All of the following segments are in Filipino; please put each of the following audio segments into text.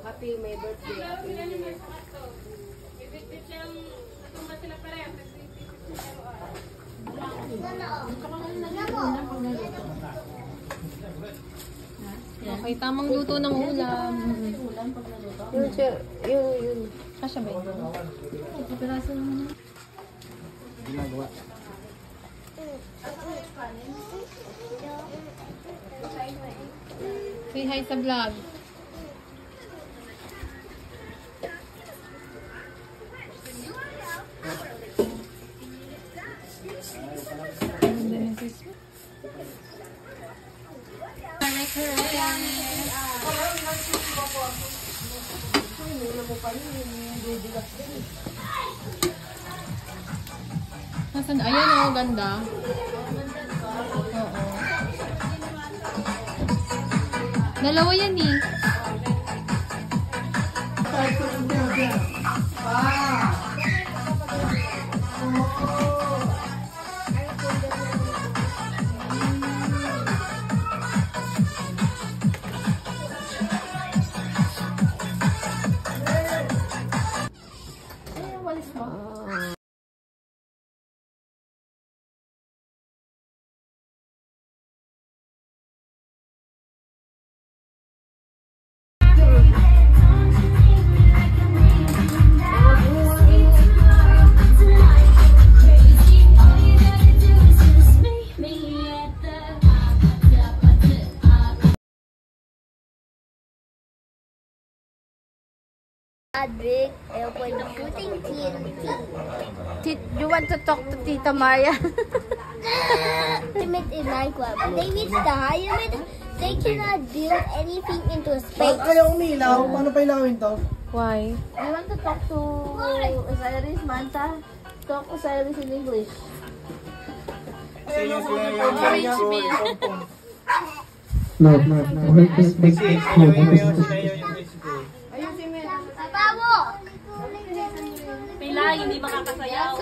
Happy my birthday. Happy New Year. Okay, tamang luto ng ulam. Yun. Kasya ba yun? Ito piraso naman. Ginagawa. Say hi sa vlog. Nasaan? Ayan o, ganda. Oo. Dalawa yan eh. Big airplane shooting TNT. You want to talk to Tita Maria? Limit in Minecraft. When they reach the high limit, they cannot build anything into space. Bakit kayo umilaw? Paano pa ilawin to? Why? I want to talk to Osiris, Manta. Talk Osiris in English. Orange milk. No. This makes it Pila, hindi makakasayaw.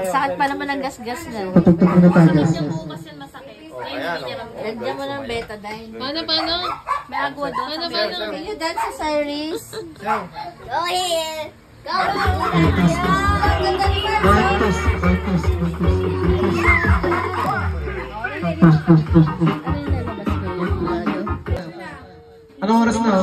Sakit pa naman ang gas-gas na. patugtog mo na tayo. Bukas yan masakit. Lagyan mo ng betadine. Paano? May agwa doon. Paano? Can you dance, Osiris? Go here. Go. Anong oras na?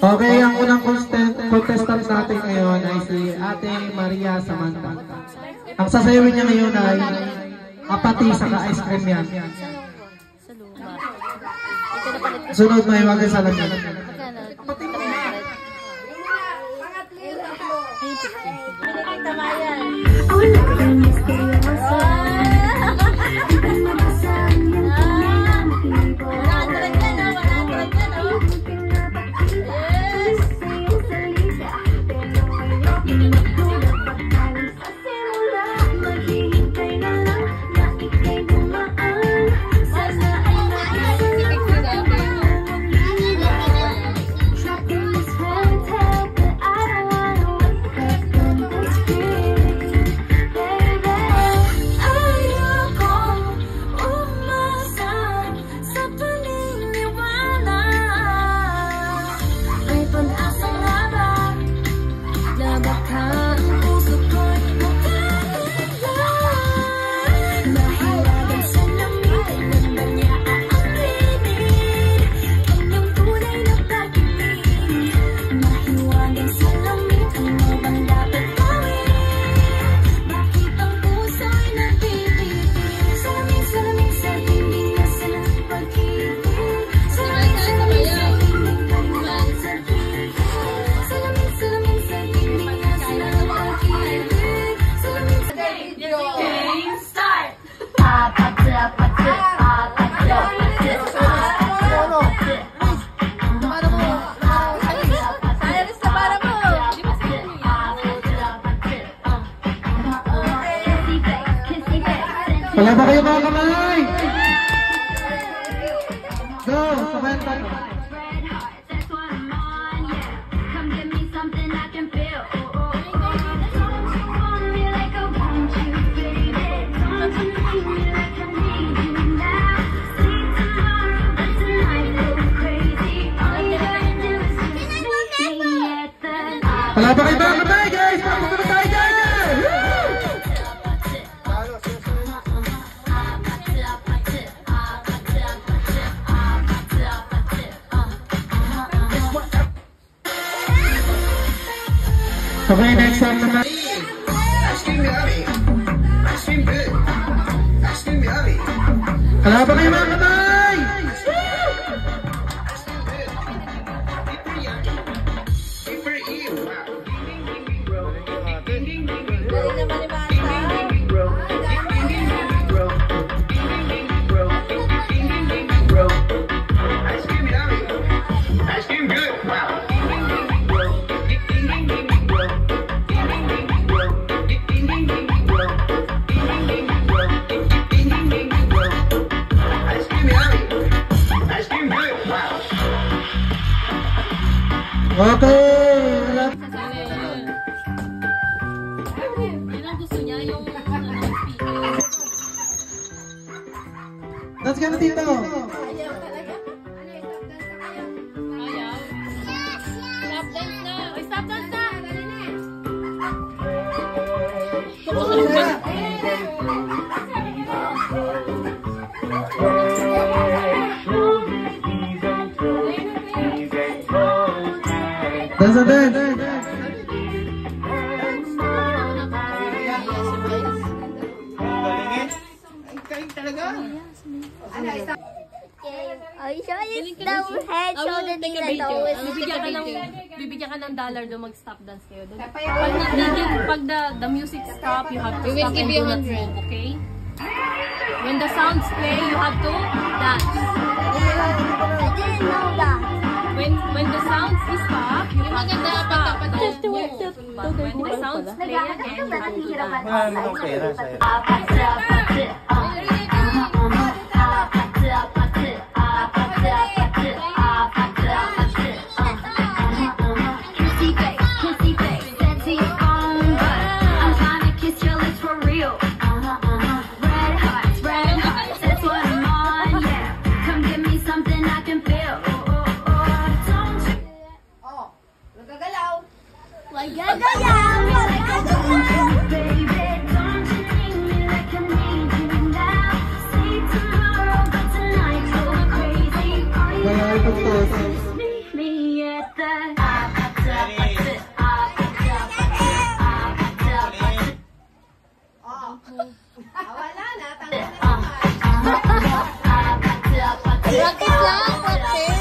Okay, ang unang contestant natin ngayon ay si Ate Maria Samantha. Ang sasayawin niya ngayon ay apati saka ice cream yan. Sunod may wag sa lamin. Wala ba kayo mga kamay? Go! Samantha! Like Wala pa kayo mga kamay, guys! Papunta na tayo dyan! Okay, next song naman. Wala pa kayo mga kamay! Okay, wala. Yan ang gusto niya, yung speaker. Let's go na dito. Ayaw. Stop dance na. Oy, stop dance na. Dance na dance. Are you sure it's the head, shoulder, knees, and toes? Bibigyan ka ng dollar doon mag-stop dance kayo doon. Pag the music stop, you have to stop and do not move, okay? When the sounds play, you have to dance. I didn't know that. When the sounds stop, you have to stop. Don't move. But when the sounds play again, you have to dance. Wala namang pera sa'yo. Wala ito to. Practice lang, practice.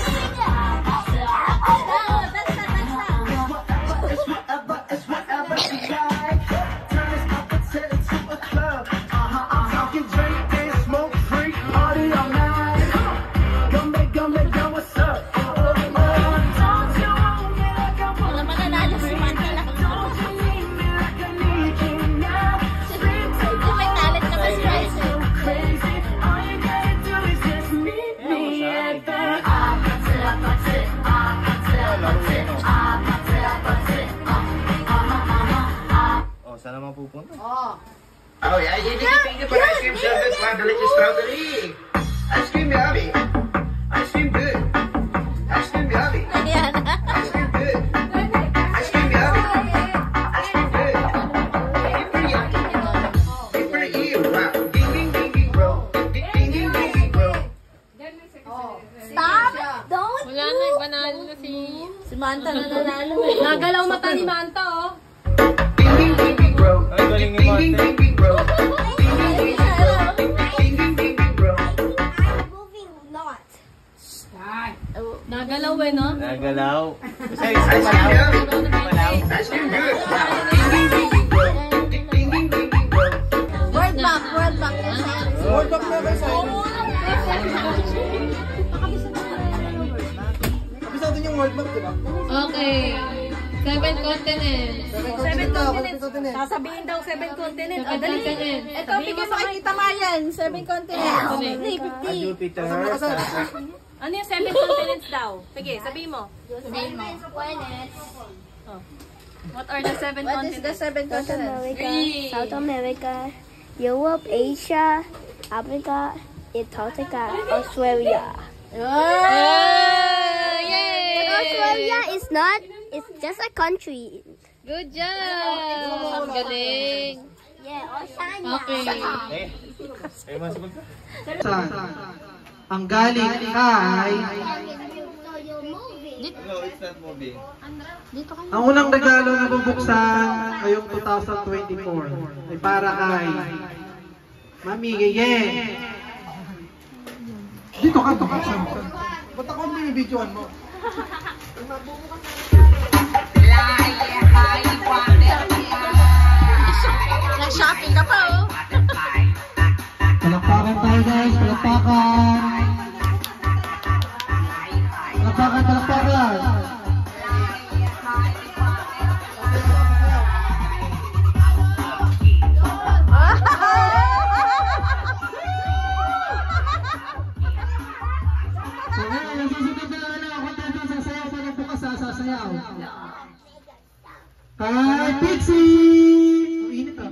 Oh, saan naman pupunta? Oh yeah, you need to think about ice cream service, one delicious strawberry. Ice cream yummy. Ice cream good. Ice cream yummy. Ice cream good. Ice cream yummy. Ice cream good. Super yummy. Super you. Wow. Ding ding ding ding bro. Ding ding ding ding ding bro. Stop! Don't Wala na, banalo na si Manta na nanalo. Nagalaw mata ni Manta, oh. Ding ding ding ding bro. Ay, galing ni Ding ding Marte. ding ding bro. Ding ding ding ding bro. Ding ding ding ding ding bro. I'm moving not. Nagalaw eh, no? Nagalaw. Kasi Ice cream yummy. Ice cream good. Wow. Ding ding ding ding bro. Ding ding ding ding ding bro. World map, world map. World Cup na kayo sa'yo. Kabisado yung World Cup, di ba? Okay. 7 continents. Seven continents. Sasabihin daw 7 continents. Ah, dali. Continents. Ito, bigyan mo kay Tita Marian. 7 continents. Okay. 50. Jupiter, Earth, Ano yung 7 continents daw? Sige, sabihin mo. What are the 7 What is the continents? 7 North continents? America, South America, Europe, Asia, Africa, Antarctica, Australia. Yay! But Australia is not, it's just a country. Good job! Galing! Yeah, or Shania. Okay. Eh, masabag ka. Ang galing ay... No, it's not moving. Ang unang regalo na bubuksan ngayong 2024 ay para kay Mami Yeye. Dito ka, Ba't ako ang binibidyoan mo? Nag-shopping ka pa, oh. Palakpakan tayo guys, palakpakan. Palakpakan, palakpakan. So ngayon, ang susunod na ako tayo sasayaw pa ng bukas sasayaw. Kay Pixie! Ang init ah.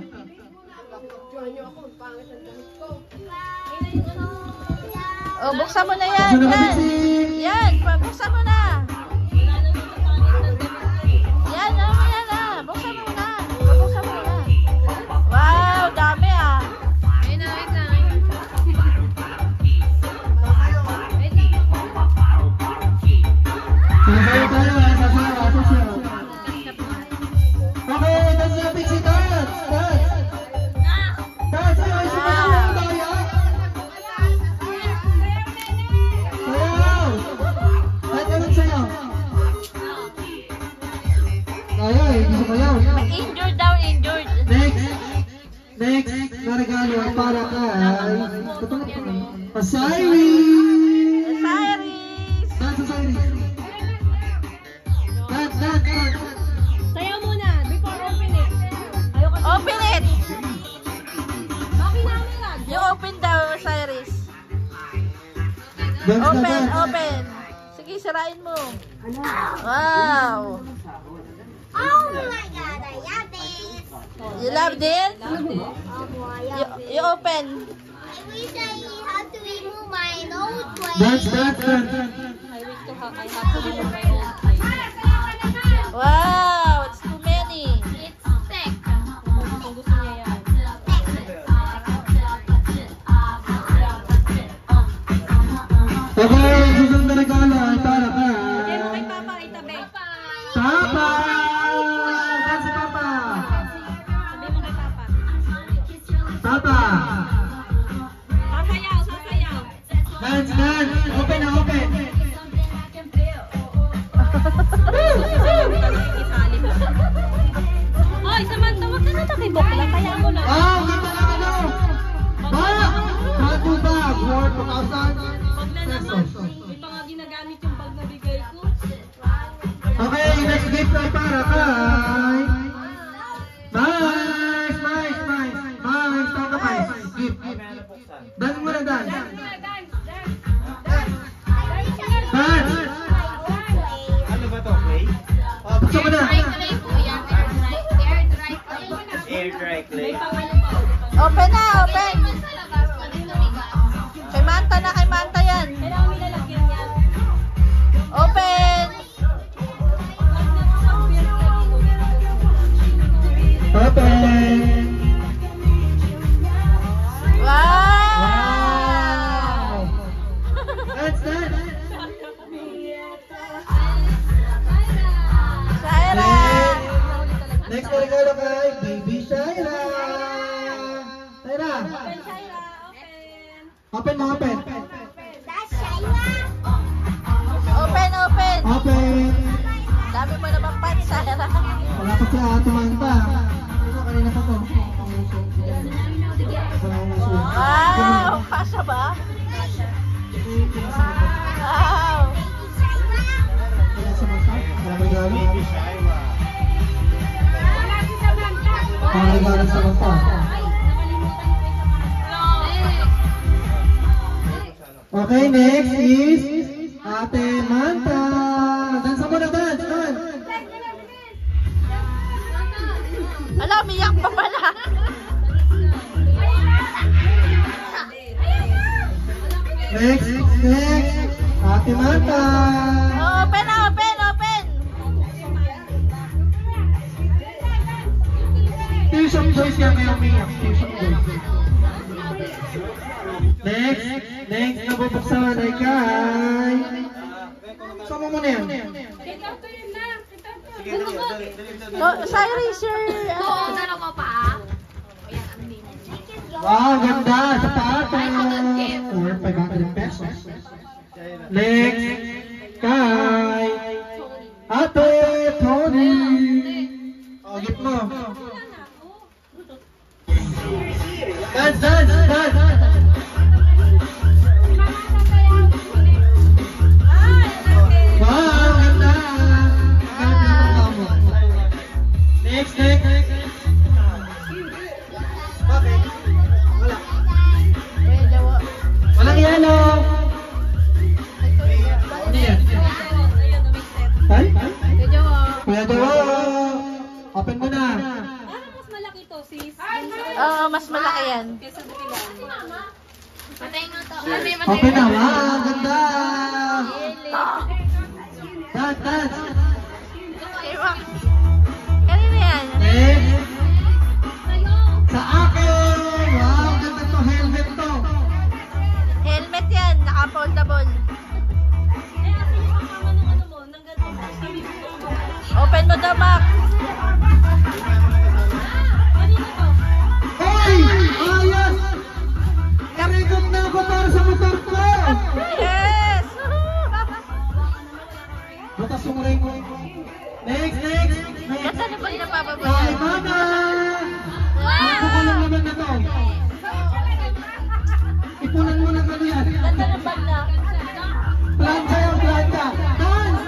Oh, buksan mo na yan. Buksan na, Yan. Pixie! Yan, buksan mo na. Yan, yan na. Buksan mo na. Buksan mo na. Wow, dami ah. Wait lang. Sasayaw tayo ah, sasayaw. Okay, dance na Pixie, dance! Dance! Dance! Sayaw! Sayaw! Kahit anong sayaw. Kaya eh, hindi siya kayaw. Injured daw, injured. Next na regalo ay para kay Osiris! Cyrus! Dance, Osiris! Dance! Sayaw muna, before open it. Ayoko sa... Open it! Bakit namin lang? Yung open daw, Cyrus. Dance na Open, dance! open. Sige, sirain mo. Wow! Oh my God, I love this. You loved it? Oh boy, You open. I wish I had to remove my nose plate. Dance! Wow! It's too many. Okay, susunod na regalo ay para kay Kay Papa, itabi. Papa! Dance si Papa! Sabi mo kay Papa. Papa! Sasayaw. Dance! Open na, open! Isali mo. Oy, Samantha, wag ka na takibok lang. Kaya mo na. Oh, ganda na ano! Bag! Bago bag! Worth 2,000 pesos. May mga ginagamit yung bag na bigay ko. Okay, next gift ay para kay... Nice! Tawag ka pa. Gift. Dance mo na, dance. Dance! Ano ba to, Clay? Gusto ko na. Air dry clay. Open na, open. Kay Manta yan. Kailangan may lalagyan yan. Open. Open! Wow! Dance! Shaira! Next na regalo kay Baby Shaira! Shaira! Open mo, open! That's Shaira. Open. Open! Dami mo naman pa, Shaira. Wala pa siya, tumanta. Ito, kanina pa to. Wow! Kasha ba? Wow! Walang regalo? Walang regalo sa mata. Okay, next is Ate Manta. Dance mo na, dance! Man. Ala, umiyak pa pala. Next! Ate Manta. Open. boys yan kayo umiyak. Patient boys. Next na bubuksan ay kay... Sama mo na yan. Sige, dali. Sa eraser. Wow, ganda. Sa tata. Or 500 pesos. Next kay... Ate Tony. O, gift mo. Dance. Wow, ganda. Next. Bakit? Wala. Walang yellow. Ano yan? Ay? Kuya Jawa. Open mo na. Mas malaki to, sis. Oo, mas malaki yan. Kesa dumilan. Open na. Wow, ganda. Dance. Kanina yan. Next. Sa akin. Wow, ganda to. Helmet to. Helmet yan, naka-foldable. Open mo daw, Mac. Hoy! Ayos! Karikot na ako para sa motor ko! Yes! Butas yung ring. Next! Ganda na ba yung napapabot? Ay, mama! Ako ko lang naman na to. Ipunan mo ng ano yan. Ganda ng bag na. Plancha yung plancha. Dance!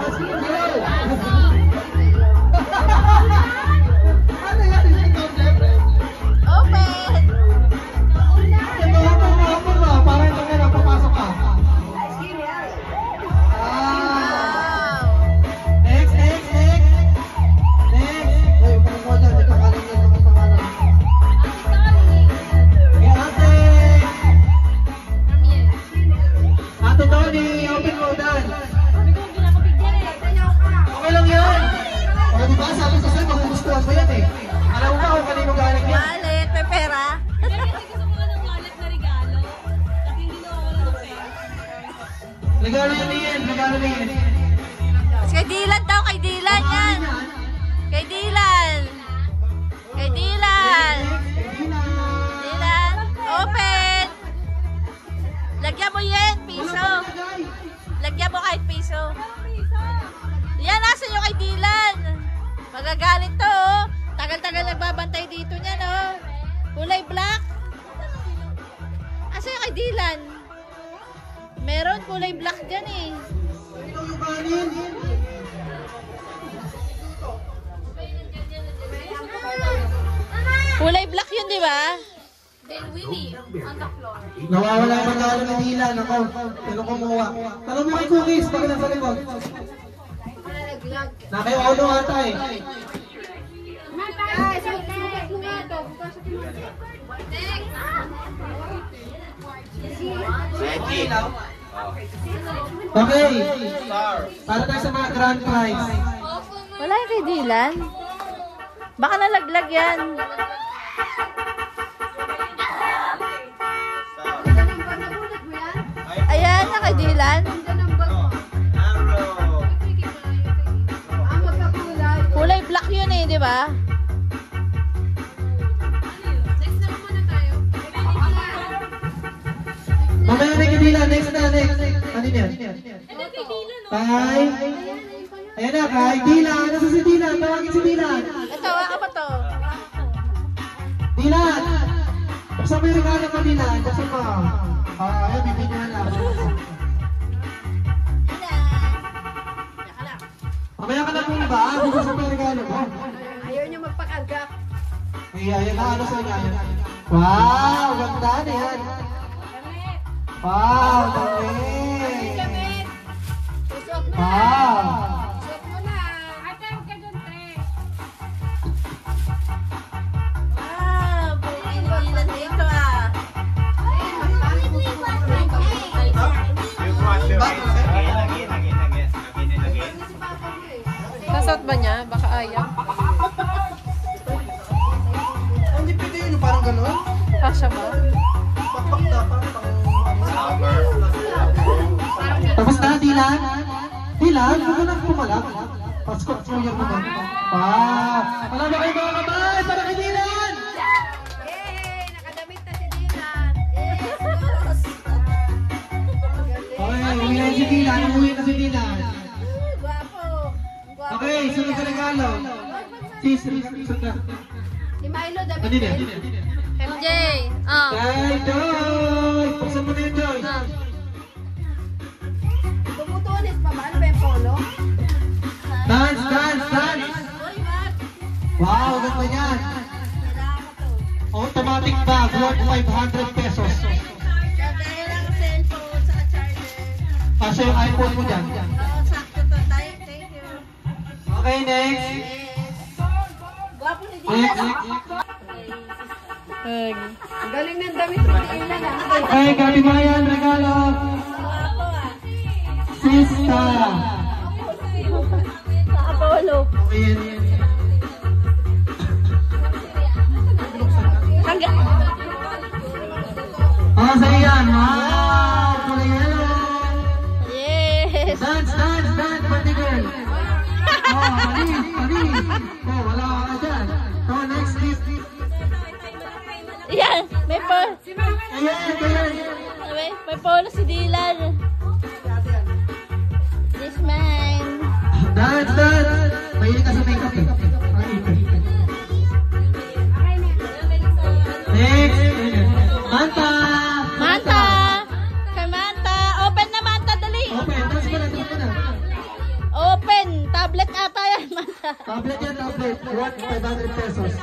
Let's go! Ano yan? Ito, siyempre. Open! Open mo. Para ito nga lang, papasok ka. Wow! Next! Uy, parang mo dyan. Ito, kanan yan. Ito, kanan. Ate Tony, open mo dan. Okay lang yan. O diba, sabi ko sa'yo, magugustuhan mo yan eh. Alam mo ba kung kanino galing yan? Wallet, may pera. Kasi gusto ko ng wallet na regalo. Kasi hindi nawawala ng pera. Regalo yan yan. Kay Dylan daw, kay Dylan yan. Kay Dylan. Dylan, open. Lagyan mo yan, piso. Lagyan mo kahit piso. Yan, nasa nyo kay Dylan. Magagalit to, oh. Tagal-tagal nagbabantay dito niyan, oh. Kulay black. Asa yung kay Dylan? Meron kulay black dyan, eh. Kulay black yun, di ba? Nawawala ang regalo ni Dylan. Ako, sino kumuha? Tanong mo kay Cookies, bakit nasa likod? Naki-aulo ata eh. Okay. Para tayo sa mga grand prize. Wala yung kay Dylan. Baka nalaglag yan. Ayan, na kay Dylan. Kulay black yun eh, di ba? Mamaya na kay Dylan. Next. Ano yan? Kay? Ayan na, kay Dylan. Nasa si Dylan? Tawagin si Dylan. Ito, ako ba to? Dylan! Buksan mo yung regalo mo, Dylan. Buksan mo. Ayun, bibigyan na. Mamaya ka na po ba? Buksan mo yung regalo mo. Ayaw niya magpakarga. Ayan na, ano sa'yo yan? Wow, ganda na yan. Wow, dami. Wow. Wow, buhay ni Dylan dito ah. Sasot ba niya? Baka ayaw. Dilan? Dilan, huwag mo nang pumalak. Pasko, kuya mo ba? Wow! Wala ba kayo mga kamay? Para kay Dilan! Okay, uwi na si Dilan. Umuwi na si Dilan. Okay, sunod ka regalo. Sunod ka. Ano din? MJ. Oh. Kay Joy! Pagsan mo na yun, Joy. Dance, dance, dance! Wow, ganda yan. Automatic bag, worth 500 pesos. Kasi yung iPhone mo dyan. Okay, next. Next. Galing ng damit mo. Okay, Katibayan, regalo. Sista. Apollo. Okay, yan. Hangga. Oh, sa'yo yan. Wow! Kulay yellow. Yes. Dance, dance, dance, party girl. Oh, palis. Oh, wala ka dyan. Oh, next, next. Yan. May polo. Ayan. May polo si Dylan. This man. Dance, dance. Mahilig ka sa makeup eh. Next. Manta. Manta. Kay Manta. Open na Manta, dali. Open, dance mo na. Open. Tablet ata yan, Manta. Tablet yan, tablet. Worth 500 pesos.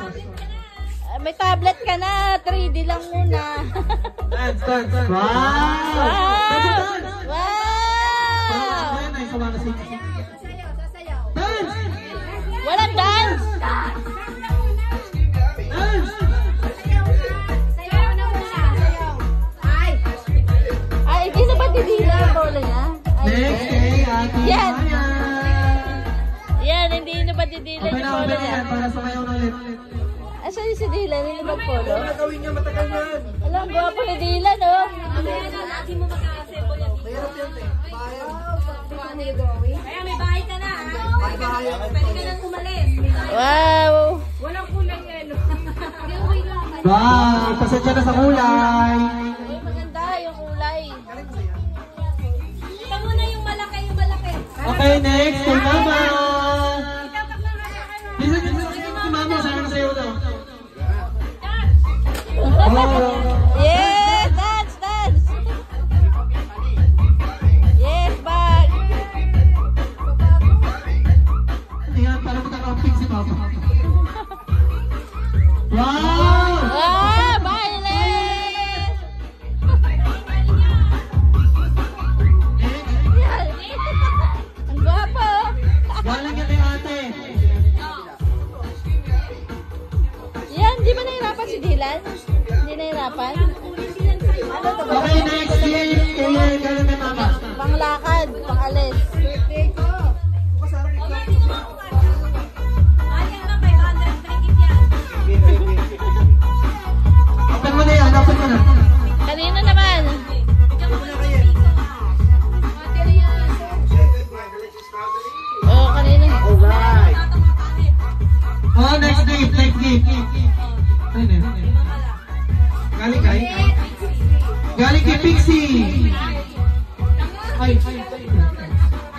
May tablet ka na. 3D lang muna. Dance, dance. Wow! Dance, dance. Wow! Ayan na, sama na si... Dance! Walang dance. Dance! Ay, hindi na ba didila ang polo niya? Next, kay Ate Yan. Maya. Yan, hindi na ba didila Okay yung na, polo okay na niya? yan. Para sumayaw na ulit. Asan si Dylan? Hindi ba polo? Gawin niya matagal na yan. Alam, gwapo ni Dylan, oh. Kaya may bahay ka na, ha? Pwede ka nang umalis. Wow. Walang kulay yelo. Wow! Pasensya na sa kulay. Uy, maganda yung kulay. Ito muna yung malaki, yung malaki. Okay, next, kay Mama. Bisa si Mama, sana na sa'yo daw. Oh. Yes, dance, dance. Yes, bag. Ayan, para magkakamping si Mama. Wow! Ah, baile. Ang gwapo. Galing yan kay ate. Yan, di ba nahirapan si Dylan? Hindi nahirapan? Ano to ba? Okay, next game. Kaya galing kay Mama. Panglakad, pangalis. Open mo na yan, open mo na. Kanino naman? Oh, kanino? Alright. Oh, next game, next game. Ano yun? Galing kay? Galing kay Pixie. Ay,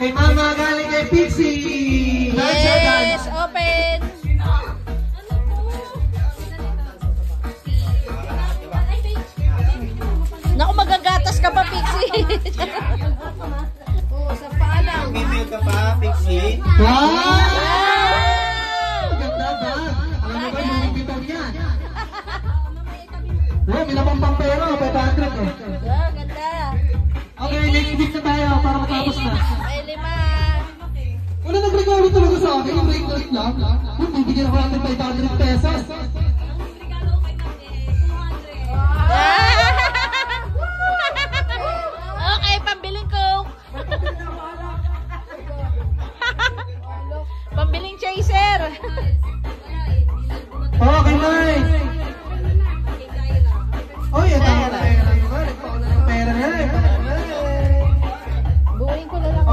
kay Mama, galing kay Pixie. Yes, open. Naku, magagatas ka pa, Pixie. Bibili ka pa, Pixie. Wow! Ganda ba? Alam mo ba, Louis Vuitton yan? Wow, may lamang pang pera, 500 eh. Oh, ganda. Okay, next week na tayo para matapos na. Ay, 5. Wala nag-regalo talaga sa akin, yung break lang. Bibigyan ako natin 500 pesos. Okay, pambiling Coke. Pambiling chaser. Okay, Mike. Oh, yan. Pera na yan. Buuin ko na lang.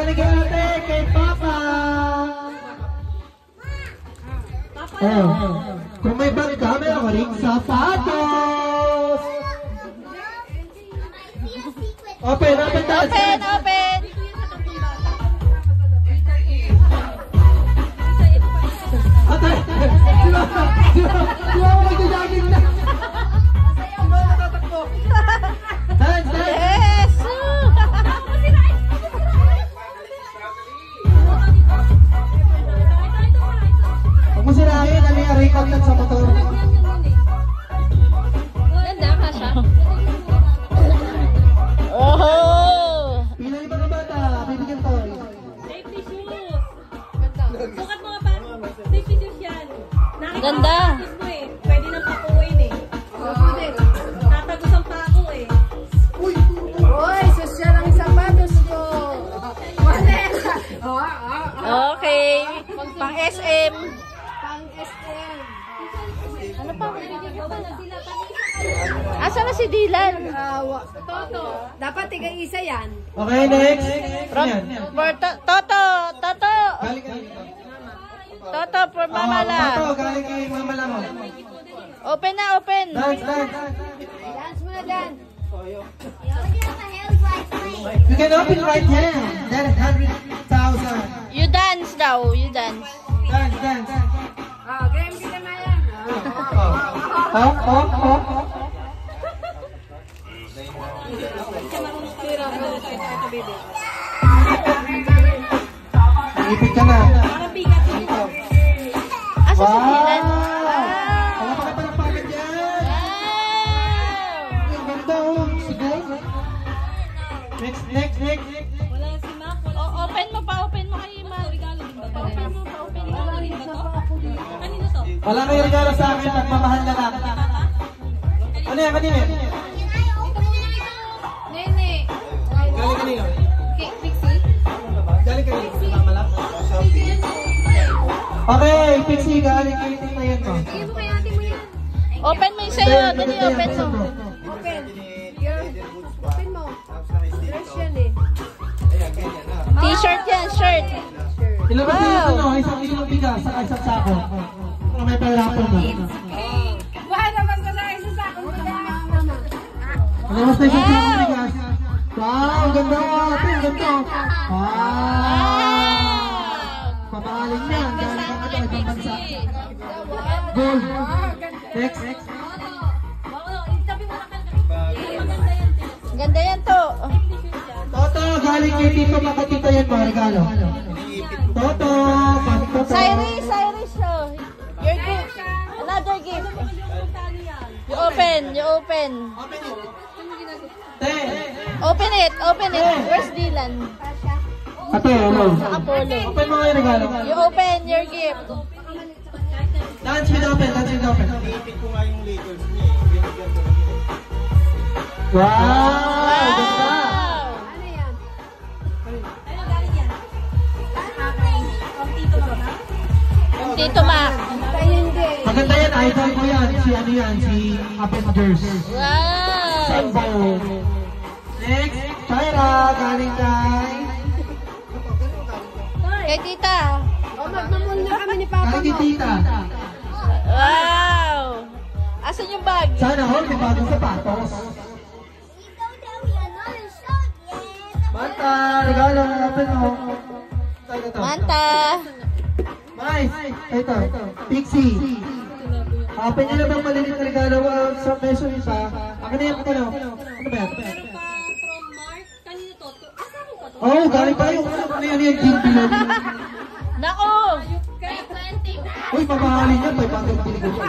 galing kay ate, kay Papa. Oh, kung may bag ka, may ako rin sapatos. Open, open, dance. Open, open. Ate, di ba ako magdadaging na? Dance, dance. Yes! Huwag mo sirahin, ano yung aray contact sa motor? Ganda ka siya. Oh! Pila yung mga bata, bibigyan to. Safety shoes. Sukat mo nga pa. Safety shoes yan. Nakita Ganda. ko sa shoes mo eh. Pwede nang pakuin eh. Tatagos ang pako eh. Okay. Pang SM. Ano pa? Asa na si Dylan? Dapat tiga-isa yan. Okay, next. Yan. For Toto! Toto! Galing kay Toto for Mama Toto, La. galing kay Mama Lang. Open na, open. Dance, dance. Dance mo na, dance. You can open right hand. That 100,000. You dance daw, you dance. Dance, dance. Game kita na yan. Hop, hop, hop. Ipit ka na. Parang bigat dito. Asa si Dylan? Wala pa ka palagpagan dyan. Wow! Ang ganda, oh. Sige. Next, next, next. Wala si Mac. Wala Open mo pa, open mo kay Ma. regalo din ba? Open mo pa, open mo. Kanino to? Kanino to? Wala kayong regalo sa akin, nagmamahal na lang. Ano yan, kanina? Nene. Galing kanina. Pixie? Galing kanina. Mama lang. Okay, Pixie, galing kay Tita yan mo. Sige mo kay ate mo yan. Open mo yung sa'yo, dali open mo. Open. Open mo. Dress yan eh. T-shirt yan, shirt. Ilabas niyo yung ano, isang kilong bigas sa isang sako. Para may pera po mo. Wala naman ko na isa sa akong Ilabas na isang kilong bigas. Wow, ganda mo ate, ganda. Wow. Pamahalin niyan, galing ka ito, ibang bansa. Gold. Next. Ganda yan to. Toto, galing kay Tito Makatita yan mga regalo. Toto, paano Toto? Cyrus, oh. Your gift. Another gift. You open, you open. Te. Open it, open it. Where's Dylan? Ate, hello. Apollo. Open mo yung regalo. You open your gift. Dance with open, dance with open. Ipit ko nga yung Lakers niya eh. Binigyan ko niya. Wow, ganda. Ano yan? Yung Tito Mac. Hindi. Maganda yan, idol ko yan. Si ano yan, si Avengers. Wow. Sambo. Next, Tyra, galing kay... Kay Tita. O, magmamul na kami ni Papa Galing kay mo. Tita. Wow. Asan yung bag? Sana all, may bagong sapatos. Manta, regalo na natin mo. Ito. Manta. Nice. Ito, Pixie. Open nyo na bang malilit na regalo sa peso isa? Akin na yan, ano? Ano ba yan? Meron pa from Mark. Kanino to? Asa mo pa to? Oh, galing tayo. Ano yan yung gin bilog? Nako. Kaya 20. Uy, mamahalin yan. 500 biligo siya.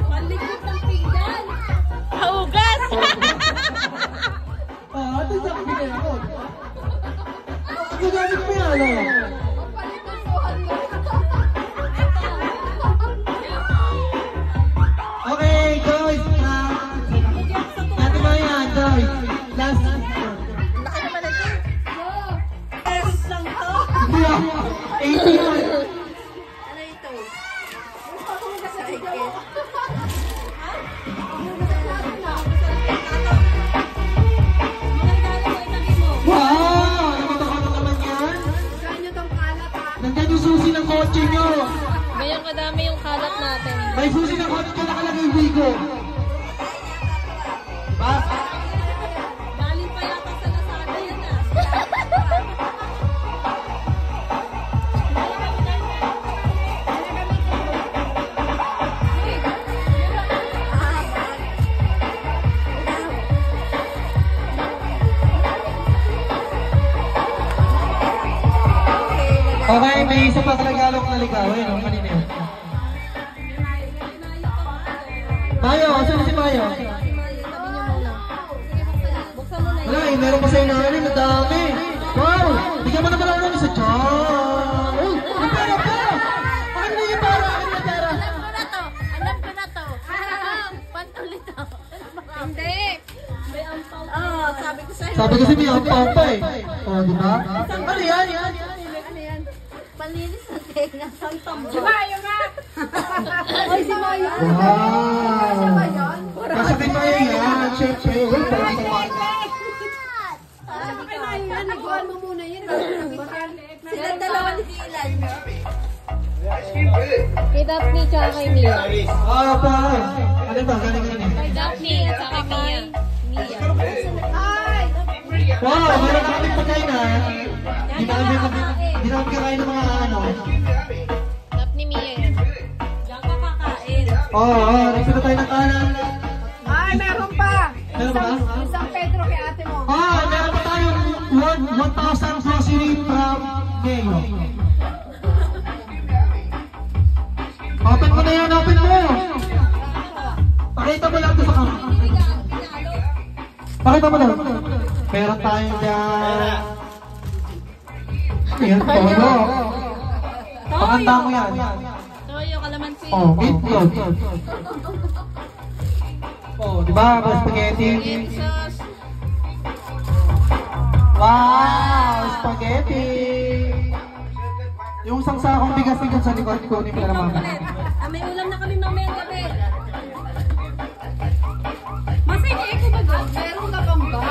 Malikot ng pinggan. Hugas. Ah, ito sa akin na ako. Ang gagamit mo yan, ano? Okay, guys. Natin mo yan, guys. Last. Laki naman ito. Pesos lang to. Hindi ako. 80 yun. Ano ito? Mga regalo mo, itabi mo. Wow! Nakatawa naman kotse nyo. Ganyan kadami yung kalat natin. May susi ng kotse ko nakalagay Vigo. Diba? Galing pa yata sa Lazada yan ah. Okay, may isa pa regalo na ligaw. Ayun, ang kanina yun. Mayo, asan si Mayo? Wala eh, meron pa sa'yo na ano, madami. Wow, bigyan mo naman ako ng isa dyan. Uy, may pera, pera! Akin na yung pera, akin na yung pera. Alam ko na to. Pantulit to. Hindi. May ampaw. Oo, sabi ko sa'yo. Sabi kasi may ampaw pa eh. O, di ba? Ano yan? Palinis na tenga. Si Mayo nga. Ay, si Mayo. Wow! Kasakit Mayo yan, syempre. Uy, parang sa mga. Kay Mayo yan. Nagawan mo muna yan. Sila dalawa ni Dylan. Ice cream good. Kay Daphne tsaka kay Mia. Ah, pa. Ano ba? Galing. Kay Daphne tsaka kay Mia. Wow, meron na kaming pagkain ha. Hindi na kami kakain ng mga ano. Daphne, Mia yan. Diyan ka kakain. Oo, nagpunta tayo ng kanan. Ay, meron pa. Meron ba? Isang Pedro kay ate mo. Ah, meron pa tayo 1,000 grocery from Mayo. Open mo na yan, open mo! Pakita mo lang ito sa kamera. Pakita mo lang. Meron tayo dyan. Ano yan? Toyo. Pakanta mo yan. Toyo, kalamansi. Oh, itlog. Oh, di ba? Spaghetti. Sauce. Wow! Spaghetti! Yung isang sakong bigas na dyan sa likod ko, ni Pera Mama. May ulam na kami mamayang gabi. Masay ko ba doon? Meron ka pang ba?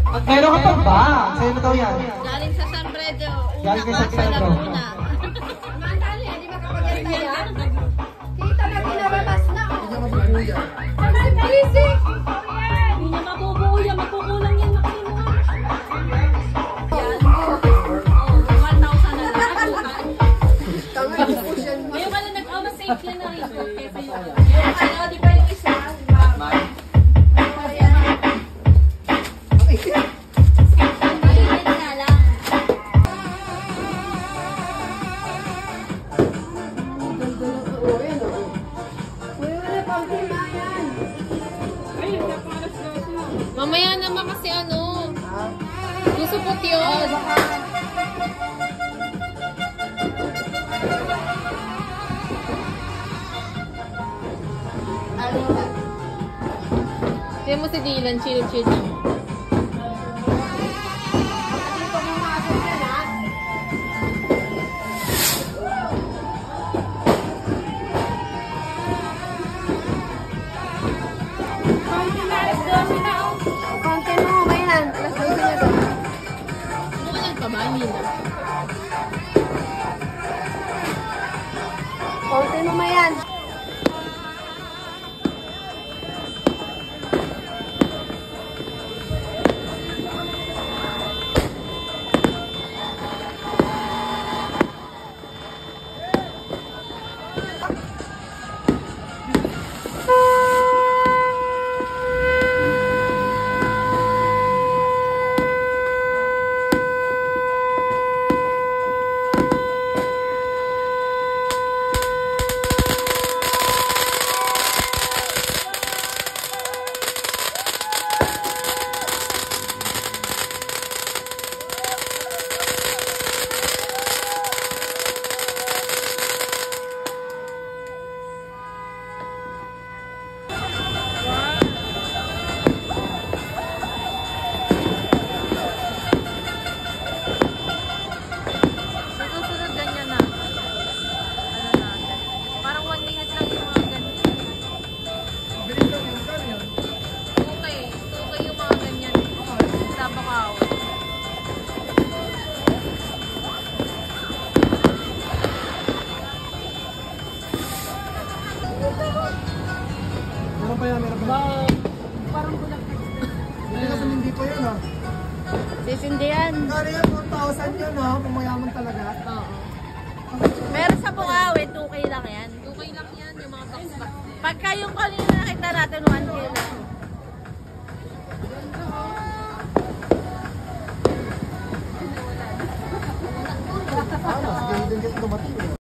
At meron ka pa ba? Sa'yo na daw yan. Galing sa San Pedro. Galing kay San Una Pedro. Laguna. Mandali, di ba kapag yan? Kita na pinababas na. Ang basic! Hindi niya mabubuo yan. Magkukulang yan. Ngayon ka na nag-ama safe yan na rin. Kesa yung ano, di ba yung isa? Mamaya naman kasi ano. Susupot yun. Tignan mo si Dylan, chill-chill lang. Konti mo, may hand. Alas 12 na doon. Ano ka nagpabahin? Konti mo, may hand. Hindi kasi hindi pa yun ah. Sisindihan. Kaya yan, 4,000 yun ah. Pumayaman talaga. Oo. Pero sa Bungawin, 2K lang yan. Okay lang yan, yung mga box-box. Pagka yung kanina nakita natin, 1K lang. Ah, mas ganda din dumating eh.